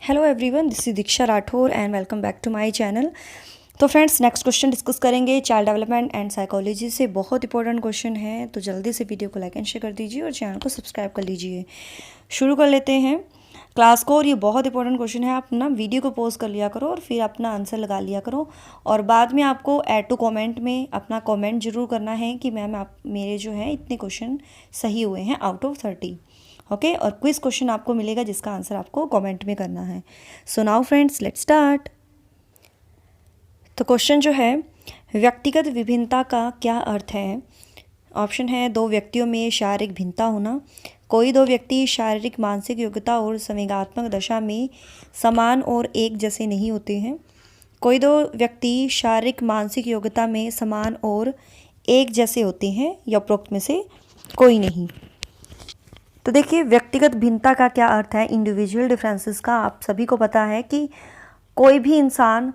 Hello everyone, this is Diksha Rathore and welcome back to my channel. तो friends, next question discuss करेंगे child development and psychology से। बहुत important question है, तो जल्दी से वीडियो को लाइक एंड शेयर कर दीजिए और चैनल को सब्सक्राइब कर लीजिए। शुरू कर लेते हैं क्लास को। और ये बहुत इंपॉर्टेंट क्वेश्चन है, आप ना वीडियो को पॉज कर लिया करो और फिर अपना आंसर लगा लिया करो। और बाद में आपको ऐड टू कॉमेंट में अपना कॉमेंट जरूर करना है कि मैम आप मेरे जो है इतने क्वेश्चन सही हुए हैं आउट ऑफ 30। ओके, और क्विज क्वेश्चन आपको मिलेगा जिसका आंसर आपको कमेंट में करना है। So now friends, let's start. तो क्वेश्चन जो है, व्यक्तिगत विभिन्नता का क्या अर्थ है? ऑप्शन है, दो व्यक्तियों में शारीरिक भिन्नता होना। कोई दो व्यक्ति शारीरिक मानसिक योग्यता और संवेगात्मक दशा में समान और एक जैसे नहीं होते हैं। कोई दो व्यक्ति शारीरिक मानसिक योग्यता में समान और एक जैसे होते हैं, या उपरोक्त में से कोई नहीं। तो देखिए, व्यक्तिगत भिन्नता का क्या अर्थ है? इंडिविजुअल डिफरेंसेस का आप सभी को पता है कि कोई भी इंसान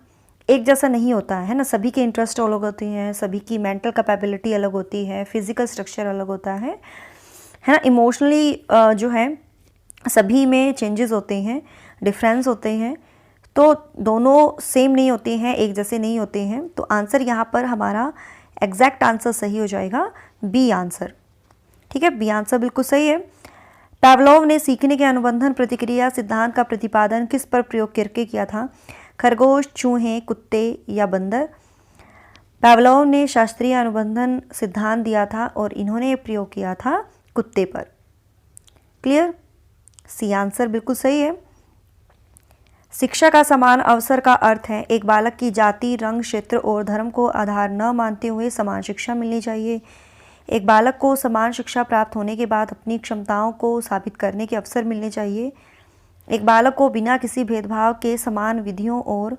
एक जैसा नहीं होता है ना। सभी के इंटरेस्ट अलग होते हैं, सभी की मेंटल कैपेबिलिटी अलग होती है, फिजिकल स्ट्रक्चर अलग होता है ना। इमोशनली जो है सभी में चेंजेस होते हैं, डिफरेंस होते हैं। तो दोनों सेम नहीं होते हैं, एक जैसे नहीं होते हैं। तो आंसर यहाँ पर हमारा एग्जैक्ट आंसर सही हो जाएगा, बी आंसर। ठीक है, बी आंसर बिल्कुल सही है। पावलोव ने सीखने के अनुबंधन प्रतिक्रिया सिद्धांत का प्रतिपादन किस पर प्रयोग करके किया था? खरगोश, चूहे, कुत्ते या बंदर? पावलोव ने शास्त्रीय अनुबंधन सिद्धांत दिया था और इन्होंने प्रयोग किया था कुत्ते पर। क्लियर? सी आंसर बिल्कुल सही है। शिक्षा का समान अवसर का अर्थ है, एक बालक की जाति, रंग, क्षेत्र और धर्म को आधार न मानते हुए समान शिक्षा मिलनी चाहिए। एक बालक को समान शिक्षा प्राप्त होने के बाद अपनी क्षमताओं को साबित करने के अवसर मिलने चाहिए। एक बालक को बिना किसी भेदभाव के समान विधियों और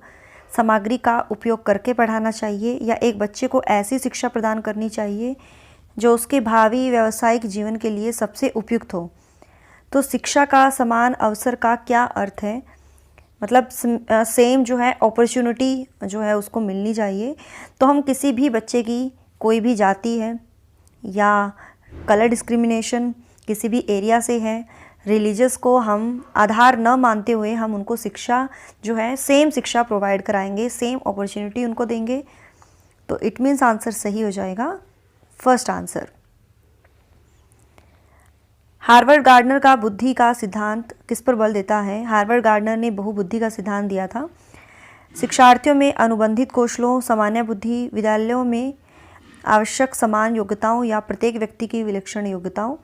सामग्री का उपयोग करके पढ़ाना चाहिए, या एक बच्चे को ऐसी शिक्षा प्रदान करनी चाहिए जो उसके भावी व्यावसायिक जीवन के लिए सबसे उपयुक्त हो। तो शिक्षा का समान अवसर का क्या अर्थ है? मतलब सेम जो है अपॉर्चुनिटी जो है उसको मिलनी चाहिए। तो हम किसी भी बच्चे की, कोई भी जाति है या कलर डिस्क्रिमिनेशन किसी भी एरिया से है, रिलीजियस को हम आधार न मानते हुए हम उनको शिक्षा जो है सेम शिक्षा प्रोवाइड कराएंगे, सेम अपॉर्चुनिटी उनको देंगे। तो इट मीन्स आंसर सही हो जाएगा फर्स्ट आंसर। हार्वर्ड गार्डनर का बुद्धि का सिद्धांत किस पर बल देता है? हार्वर्ड गार्डनर ने बहुबुद्धि का सिद्धांत दिया था। शिक्षार्थियों में अनुबंधित कौशलों, सामान्य बुद्धि, विद्यालयों में आवश्यक समान योग्यताओं या प्रत्येक व्यक्ति की विलक्षण योग्यताओं?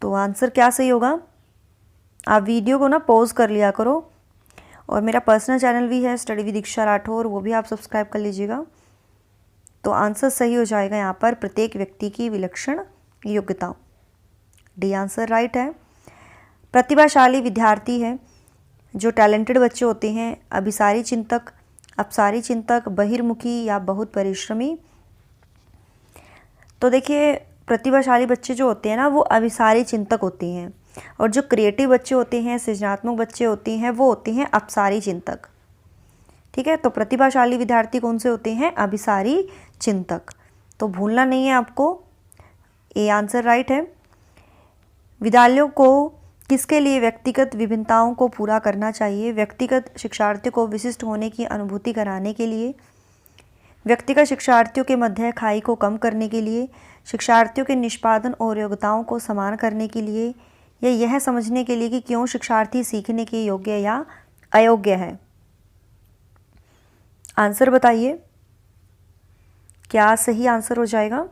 तो आंसर क्या सही होगा? आप वीडियो को ना पॉज कर लिया करो, और मेरा पर्सनल चैनल भी है स्टडी विद दीक्षा राठौर, वो भी आप सब्सक्राइब कर लीजिएगा। तो आंसर सही हो जाएगा यहाँ पर प्रत्येक व्यक्ति की विलक्षण योग्यताओं। डी आंसर राइट है। प्रतिभाशाली विद्यार्थी है, जो टैलेंटेड बच्चे होते हैं, अभिसारी चिंतक, अपसारी चिंतक, बहिर्मुखी या बहुत परिश्रमी? तो देखिए, प्रतिभाशाली बच्चे जो होते हैं ना, वो अभिसारी चिंतक होते हैं, और जो क्रिएटिव बच्चे होते हैं, सृजनात्मक बच्चे होते हैं, वो होते हैं अपसारी चिंतक। ठीक है, तो प्रतिभाशाली विद्यार्थी कौन से होते हैं? अभिसारी चिंतक। तो भूलना नहीं है आपको, ए आंसर राइट है। विद्यालयों को किसके लिए व्यक्तिगत विभिन्नताओं को पूरा करना चाहिए? व्यक्तिगत शिक्षार्थियों को विशिष्ट होने की अनुभूति कराने के लिए, व्यक्तिगत शिक्षार्थियों के मध्य खाई को कम करने के लिए, शिक्षार्थियों के निष्पादन और योग्यताओं को समान करने के लिए, या यह समझने के लिए कि क्यों शिक्षार्थी सीखने के योग्य या अयोग्य है? आंसर बताइए, क्या सही आंसर हो जाएगा?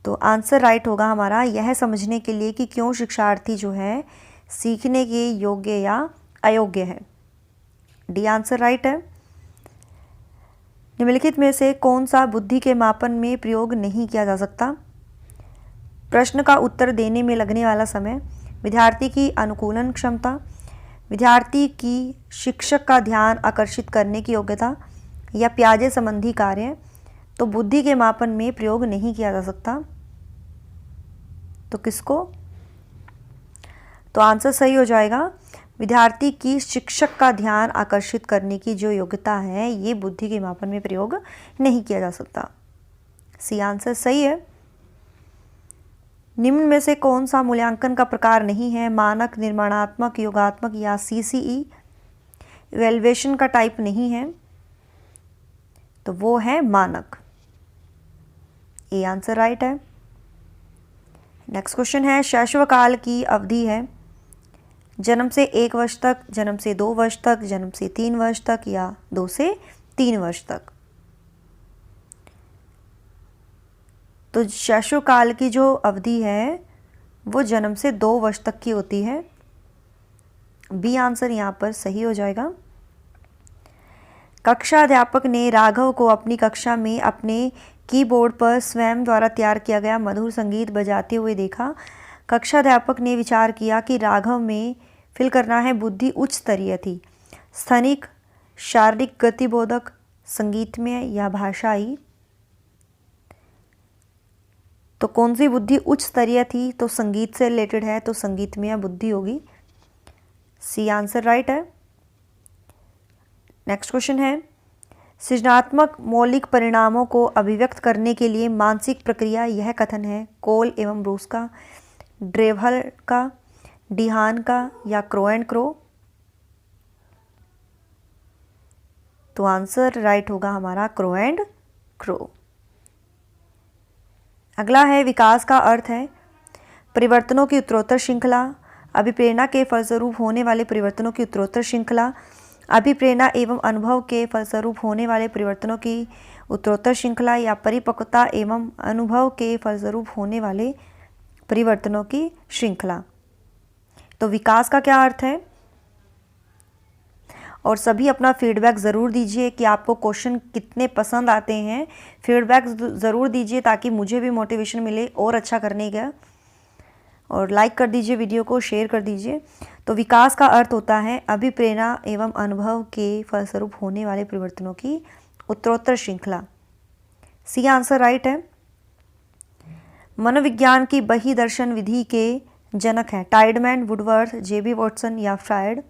तो आंसर राइट होगा हमारा, यह समझने के लिए कि क्यों शिक्षार्थी जो है सीखने के योग्य या अयोग्य है। डी आंसर राइट है। निम्नलिखित में से कौन सा बुद्धि के मापन में प्रयोग नहीं किया जा सकता? प्रश्न का उत्तर देने में लगने वाला समय, विद्यार्थी की अनुकूलन क्षमता, विद्यार्थी की शिक्षक का ध्यान आकर्षित करने की योग्यता, या प्याजे संबंधी कार्य? तो बुद्धि के मापन में प्रयोग नहीं किया जा सकता। तो किसको? तो आंसर सही हो जाएगा, विद्यार्थी की शिक्षक का ध्यान आकर्षित करने की जो योग्यता है, ये बुद्धि के मापन में प्रयोग नहीं किया जा सकता। सी आंसर सही है। निम्न में से कौन सा मूल्यांकन का प्रकार नहीं है? मानक, निर्माणात्मक, योगात्मक या CCE? इवैल्यूएशन का टाइप नहीं है, तो वो है मानक। ए आंसर राइट है। नेक्स्ट क्वेश्चन है, शैशवकाल की अवधि है जन्म से 1 वर्ष तक, जन्म से 2 वर्ष तक, जन्म से 3 वर्ष तक या 2 से 3 वर्ष तक। तो शैशवकाल की जो अवधि है वो जन्म से 2 वर्ष तक की होती है। बी आंसर यहाँ पर सही हो जाएगा। कक्षा अध्यापक ने राघव को अपनी कक्षा में अपने कीबोर्ड पर स्वयं द्वारा तैयार किया गया मधुर संगीत बजाते हुए देखा। कक्षा अध्यापक ने विचार किया कि राघव में फिल करना है बुद्धि उच्च स्तरीय थी, स्थनिक, शारीरिक, गतिबोधक, संगीतमय या भाषाई। तो कौन सी बुद्धि उच्च स्तरीय थी? तो संगीत से रिलेटेड है, तो संगीतमय बुद्धि होगी। सी आंसर राइट है। नेक्स्ट क्वेश्चन है, सृजनात्मक मौलिक परिणामों को अभिव्यक्त करने के लिए मानसिक प्रक्रिया यह कथन है। कोल एवं ब्रूस का, ड्रेवहल का, डिहान का या क्रो एंड क्रो? तो आंसर राइट होगा हमारा क्रो एंड क्रो। अगला है, विकास का अर्थ है परिवर्तनों की उत्तरोत्तर श्रृंखला, अभिप्रेरणा के फलस्वरूप होने वाले परिवर्तनों की उत्तरोत्तर श्रृंखला, अभिप्रेरणा एवं अनुभव के फलस्वरूप होने वाले परिवर्तनों की उत्तरोत्तर श्रृंखला या परिपक्वता एवं अनुभव के फलस्वरूप होने वाले परिवर्तनों की श्रृंखला। तो विकास का क्या अर्थ है? और सभी अपना फीडबैक ज़रूर दीजिए कि आपको क्वेश्चन कितने पसंद आते हैं। फीडबैक ज़रूर दीजिए ताकि मुझे भी मोटिवेशन मिले और अच्छा करने का। और लाइक कर दीजिए वीडियो को, शेयर कर दीजिए। तो विकास का अर्थ होता है अभिप्रेरणा एवं अनुभव के फलस्वरूप होने वाले परिवर्तनों की उत्तरोत्तर श्रृंखला। सी आंसर राइट है। मनोविज्ञान की बहिदर्शन विधि के जनक हैं टाइडमैन, वुडवर्थ, जेबी वॉटसन या फ्रायड?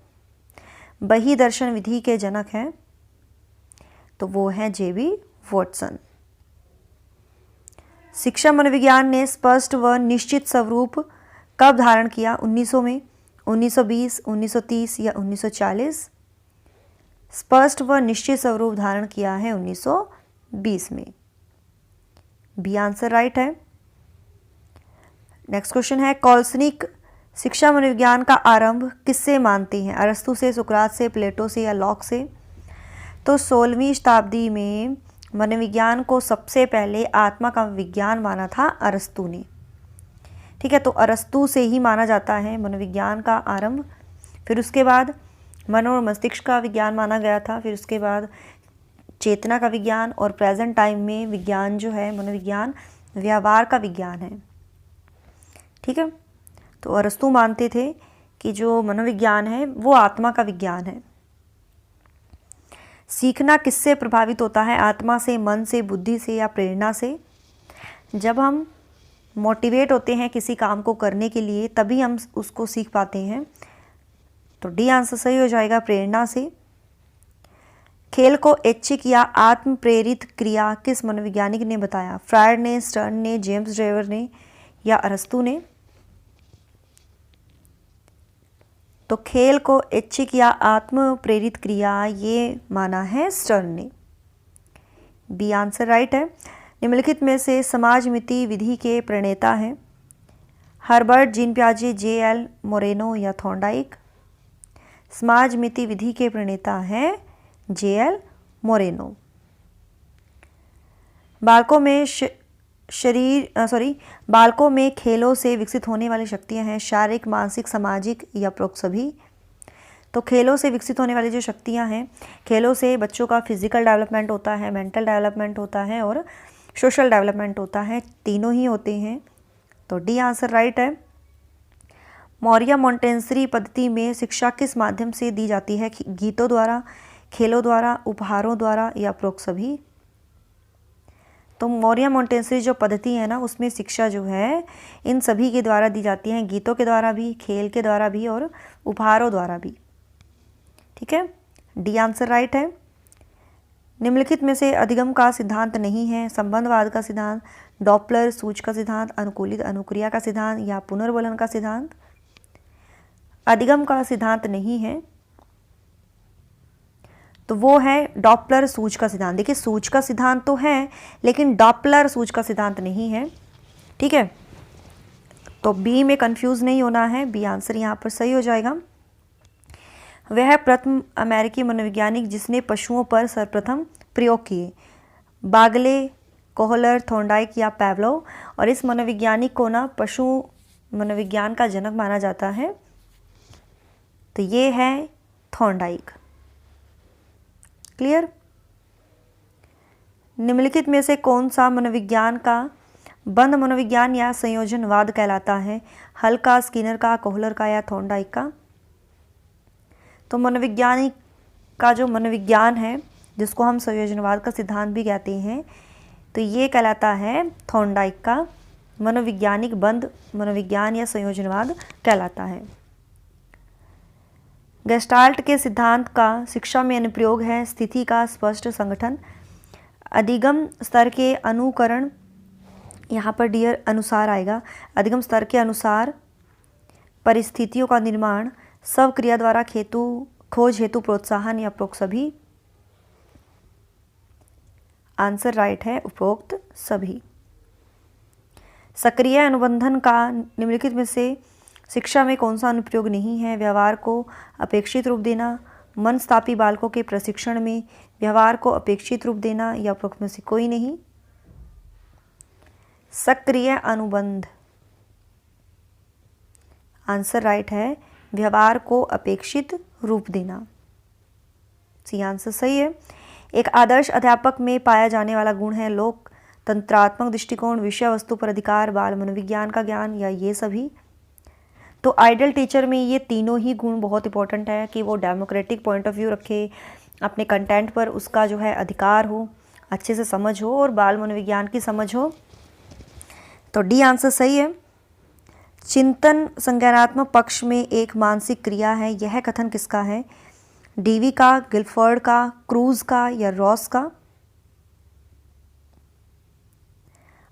बहिदर्शन विधि के जनक हैं तो वो हैं जेबी वॉटसन। शिक्षा मनोविज्ञान ने स्पष्ट व निश्चित स्वरूप कब धारण किया? 1900 में, 1920, 1930 या 1940? स्पष्ट व निश्चित स्वरूप धारण किया है 1920 में। बी आंसर राइट है। नेक्स्ट क्वेश्चन है, कौल्सनिक शिक्षा मनोविज्ञान का आरंभ किससे मानते हैं? अरस्तु से, सुकरात से, प्लेटो से या लॉक से? तो 16वीं शताब्दी में मनोविज्ञान को सबसे पहले आत्मा का विज्ञान माना था अरस्तु ने। ठीक है, तो अरस्तु से ही माना जाता है मनोविज्ञान का आरंभ। फिर उसके बाद मन और मस्तिष्क का विज्ञान माना गया था। फिर उसके बाद चेतना का विज्ञान, और प्रेजेंट टाइम में विज्ञान जो है मनोविज्ञान व्यवहार का विज्ञान है। ठीक है, तो अरस्तु मानते थे कि जो मनोविज्ञान है वो आत्मा का विज्ञान है। सीखना किससे प्रभावित होता है? आत्मा से, मन से, बुद्धि से या प्रेरणा से? जब हम मोटिवेट होते हैं किसी काम को करने के लिए तभी हम उसको सीख पाते हैं। तो डी आंसर सही हो जाएगा, प्रेरणा से। खेल को ऐच्छिक या आत्म प्रेरित क्रिया किस मनोवैज्ञानिक ने बताया? फ्रायड ने, स्टर्न ने, जेम्स ड्रेवर ने या अरस्तु ने? तो खेल को ऐच्छिक या आत्म प्रेरित क्रिया ये माना है स्टर्न ने। बी आंसर राइट है। निम्नलिखित में से समाजमिति विधि के प्रणेता हैं? हर्बर्ट, जीन पियाजे, J.L. मोरेनो या थॉर्नडाइक? समाजमिति विधि के प्रणेता हैं J.L. मोरेनो। बालकों में खेलों से विकसित होने वाली शक्तियां हैं शारीरिक, मानसिक, सामाजिक या उपरोक्त सभी? तो खेलों से विकसित होने वाली जो शक्तियां हैं, खेलों से बच्चों का फिजिकल डेवलपमेंट होता है, मेंटल डेवलपमेंट होता है और सोशल डेवलपमेंट होता है, तीनों ही होते हैं। तो डी आंसर राइट है। मौर्य मॉन्टेसरी पद्धति में शिक्षा किस माध्यम से दी जाती है? गीतों द्वारा, खेलों द्वारा, उपहारों द्वारा या उपरोक्त सभी? तो मौर्य मॉन्टेसरी जो पद्धति है ना उसमें शिक्षा जो है इन सभी के द्वारा दी जाती है, गीतों के द्वारा भी, खेल के द्वारा भी और उपहारों द्वारा भी। ठीक है, डी आंसर राइट है। निम्नलिखित में से अधिगम का सिद्धांत नहीं है? संबंधवाद का सिद्धांत, डॉपलर सूच का सिद्धांत, अनुकूलित अनुक्रिया का सिद्धांत या पुनर्वलन का सिद्धांत? अधिगम का सिद्धांत नहीं है तो वो है डॉपलर सूच का सिद्धांत। देखिए सूच का सिद्धांत तो है लेकिन डॉपलर सूच का सिद्धांत नहीं है, ठीक है। तो बी में कंफ्यूज नहीं होना है, बी आंसर यहाँ पर सही हो जाएगा। वह प्रथम अमेरिकी मनोवैज्ञानिक जिसने पशुओं पर सर्वप्रथम प्रयोग किए, बागले, कोहलर, थॉर्नडाइक या पैवलोव। और इस मनोवैज्ञानिक को ना पशु मनोविज्ञान का जनक माना जाता है, तो ये है थॉर्नडाइक। क्लियर? निम्नलिखित में से कौन सा मनोविज्ञान का बंध मनोविज्ञान या संयोजनवाद कहलाता है? हल का, स्किनर का, कोहलर का या थॉर्नडाइक का? तो मनोविज्ञानिक का जो मनोविज्ञान है जिसको हम संयोजनवाद का सिद्धांत भी कहते हैं, तो ये कहलाता है थॉर्नडाइक का मनोवैज्ञानिक बंध मनोविज्ञान या संयोजनवाद कहलाता है। गेस्टाल्ट के सिद्धांत का शिक्षा में अनुप्रयोग है? स्थिति का स्पष्ट संगठन, अधिगम स्तर के अनुकरण, यहाँ पर डियर अनुसार आएगा, अधिगम स्तर के अनुसार, परिस्थितियों का निर्माण, सब क्रिया द्वारा खोज हेतु प्रोत्साहन या उपरोक्त सभी? आंसर राइट है, उपरोक्त सभी। सक्रिय अनुबंधन का निम्नलिखित में से शिक्षा में कौन सा अनुप्रयोग नहीं है? व्यवहार को अपेक्षित रूप देना, मनस्तापी बालकों के प्रशिक्षण में व्यवहार को अपेक्षित रूप देना या उपरोक्त में से कोई नहीं? सक्रिय अनुबंध आंसर राइट है, व्यवहार को अपेक्षित रूप देना, सी आंसर सही है। एक आदर्श अध्यापक में पाया जाने वाला गुण है लोक तंत्रात्मक दृष्टिकोण, विषय वस्तु पर अधिकार, बाल मनोविज्ञान का ज्ञान या ये सभी? तो आइडियल टीचर में ये तीनों ही गुण बहुत इंपॉर्टेंट है कि वो डेमोक्रेटिक पॉइंट ऑफ व्यू रखे, अपने कंटेंट पर उसका जो है अधिकार हो, अच्छे से समझ हो और बाल मनोविज्ञान की समझ हो। तो डी आंसर सही है। चिंतन संज्ञानात्मक पक्ष में एक मानसिक क्रिया है, यह कथन किसका है? डीवी का, गिलफर्ड का, क्रूज का या रॉस का?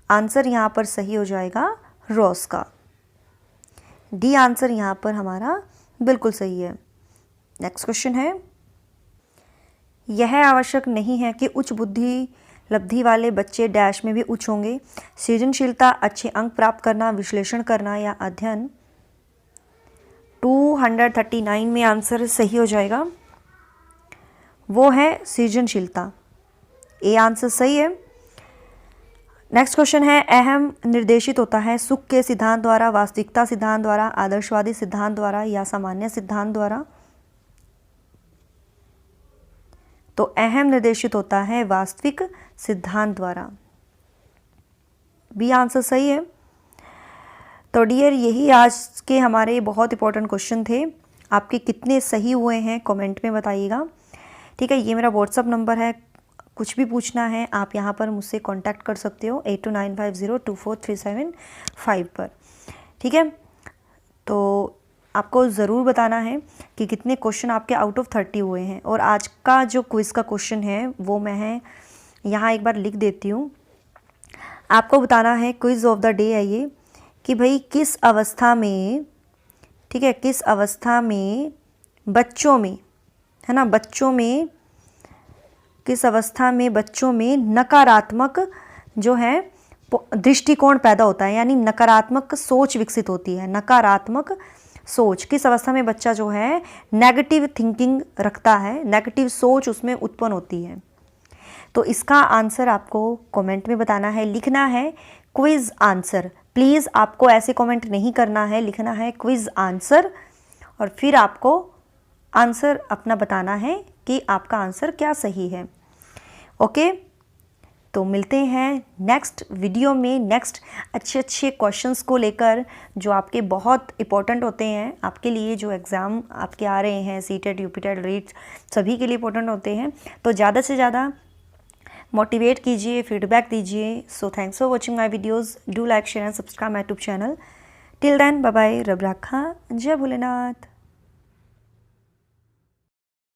आंसर यहाँ पर सही हो जाएगा रॉस का। डी आंसर यहाँ पर हमारा बिल्कुल सही है। नेक्स्ट क्वेश्चन है, यह आवश्यक नहीं है कि उच्च बुद्धि लब्धि वाले बच्चे डैश में भी उच्च होंगे। सृजनशीलता, अच्छे अंक प्राप्त करना, विश्लेषण करना या अध्ययन? 239 में आंसर सही हो जाएगा, वो है सृजनशीलता, ए आंसर सही है। नेक्स्ट क्वेश्चन है, अहम निर्देशित होता है सुख के सिद्धांत द्वारा, वास्तविकता सिद्धांत द्वारा, आदर्शवादी सिद्धांत द्वारा या सामान्य सिद्धांत द्वारा? तो अहम निर्देशित होता है वास्तविक सिद्धांत द्वारा, बी आंसर सही है। तो डियर यही आज के हमारे बहुत इंपॉर्टेंट क्वेश्चन थे। आपके कितने सही हुए हैं कमेंट में बताइएगा, ठीक है। ये मेरा व्हाट्सअप नंबर है, कुछ भी पूछना है आप यहाँ पर मुझसे कांटेक्ट कर सकते हो 8295024375 पर, ठीक है। तो आपको ज़रूर बताना है कि कितने क्वेश्चन आपके आउट ऑफ 30 हुए हैं। और आज का जो क्विज़ का क्वेश्चन है वो मैं यहाँ एक बार लिख देती हूँ। आपको बताना है, क्विज़ ऑफ द डे है ये, कि भाई किस अवस्था में, ठीक है, किस अवस्था में बच्चों में, है ना, बच्चों में किस अवस्था में बच्चों में नकारात्मक जो है दृष्टिकोण पैदा होता है, यानी नकारात्मक सोच विकसित होती है। नकारात्मक सोच, किस अवस्था में बच्चा जो है नेगेटिव थिंकिंग रखता है, नेगेटिव सोच उसमें उत्पन्न होती है। तो इसका आंसर आपको कमेंट में बताना है, लिखना है क्विज आंसर। प्लीज़ आपको ऐसे कमेंट नहीं करना है, लिखना है क्विज आंसर और फिर आपको आंसर अपना बताना है कि आपका आंसर क्या सही है। ओके, तो मिलते हैं नेक्स्ट वीडियो में नेक्स्ट अच्छे अच्छे क्वेश्चंस को लेकर, जो आपके बहुत इंपॉर्टेंट होते हैं आपके लिए, जो एग्ज़ाम आपके आ रहे हैं, सीटेट, यूपीटेट, रीट, सभी के लिए इंपॉर्टेंट होते हैं। तो ज़्यादा से ज़्यादा मोटिवेट कीजिए, फीडबैक दीजिए। So thanks for watching my videos, do like, share and subscribe my YouTube channel. Till then bye bye, रब राखा, जय भोलेनाथ।